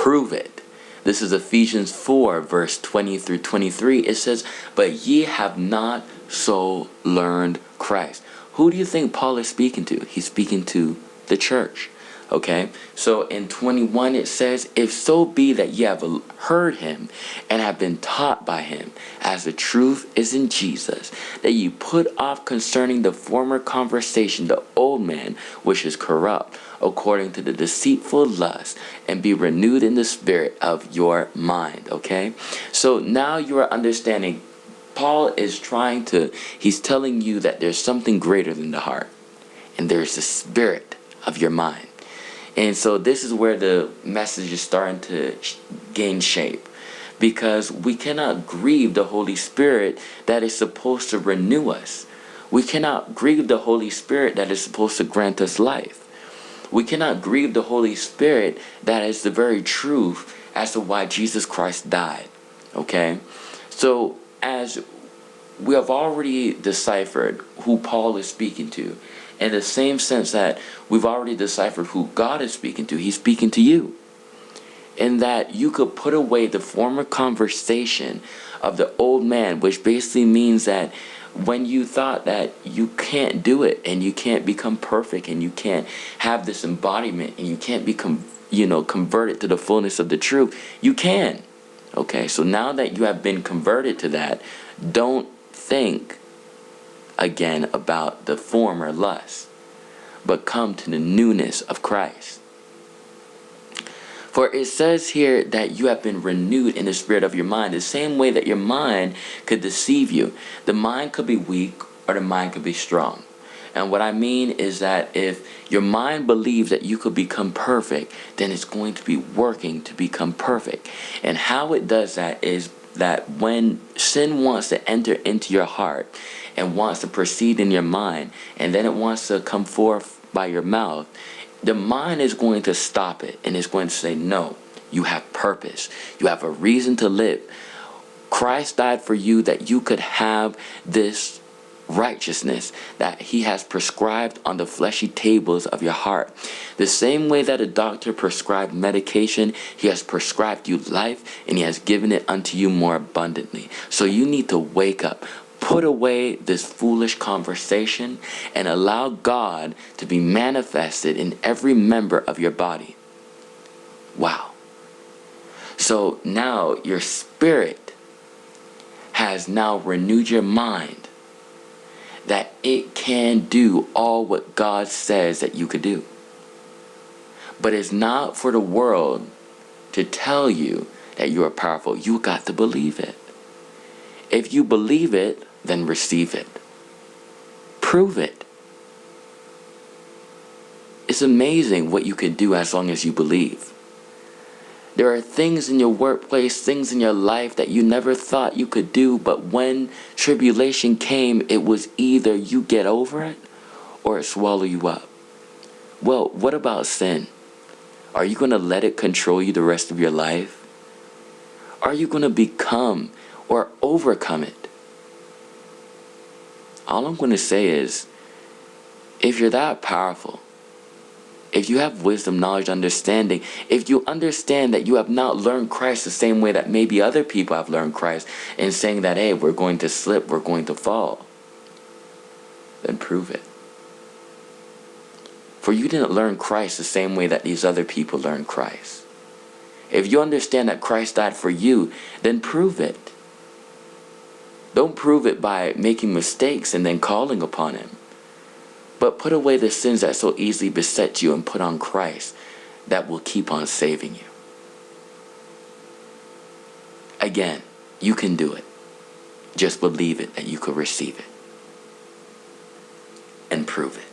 prove it. This is Ephesians 4, verse 20 through 23. It says, but ye have not so learned Christ. Who do you think Paul is speaking to? He's speaking to the church. Okay, so in 21 it says, if so be that ye have heard him and have been taught by him, as the truth is in Jesus, that ye put off concerning the former conversation the old man which is corrupt, according to the deceitful lust, and be renewed in the spirit of your mind. Okay, so now you are understanding. Paul is he's telling you that there's something greater than the heart, and there's the spirit of your mind. And so this is where the message is starting to gain shape, because we cannot grieve the Holy Spirit that is supposed to renew us. We cannot grieve the Holy Spirit that is supposed to grant us life. We cannot grieve the Holy Spirit that is the very truth as to why Jesus Christ died. Okay? So as we have already deciphered who Paul is speaking to, in the same sense that we've already deciphered who God is speaking to, he's speaking to you. And that you could put away the former conversation of the old man, which basically means that when you thought that you can't do it and you can't become perfect and you can't have this embodiment and you can't become, converted to the fullness of the truth, you can. Okay, so now that you have been converted to that, don't think again about the former lust, but come to the newness of Christ. For it says here that you have been renewed in the spirit of your mind, the same way that your mind could deceive you. The mind could be weak or the mind could be strong. And what I mean is that if your mind believes that you could become perfect, then it's going to be working to become perfect. And how it does that is that when sin wants to enter into your heart and wants to proceed in your mind, and then it wants to come forth by your mouth, the mind is going to stop it and it's going to say, no, you have purpose. You have a reason to live. Christ died for you that you could have this righteousness that he has prescribed on the fleshy tables of your heart. The same way that a doctor prescribed medication, he has prescribed you life and he has given it unto you more abundantly. So you need to wake up. Put away this foolish conversation and allow God to be manifested in every member of your body. Wow. So now your spirit has now renewed your mind that it can do all what God says that you could do. But it's not for the world to tell you that you are powerful. You got to believe it. If you believe it, then receive it. Prove it. It's amazing what you can do as long as you believe. There are things in your workplace, things in your life that you never thought you could do, but when tribulation came, it was either you get over it or it swallow you up. Well, what about sin? Are you going to let it control you the rest of your life? Are you going to become or overcome it? All I'm going to say is, if you're that powerful, if you have wisdom, knowledge, understanding, if you understand that you have not learned Christ the same way that maybe other people have learned Christ, and saying that, hey, we're going to slip, we're going to fall, then prove it. For you didn't learn Christ the same way that these other people learned Christ. If you understand that Christ died for you, then prove it. Don't prove it by making mistakes and then calling upon him. But put away the sins that so easily beset you and put on Christ that will keep on saving you. Again, you can do it. Just believe it that you could receive it. And prove it.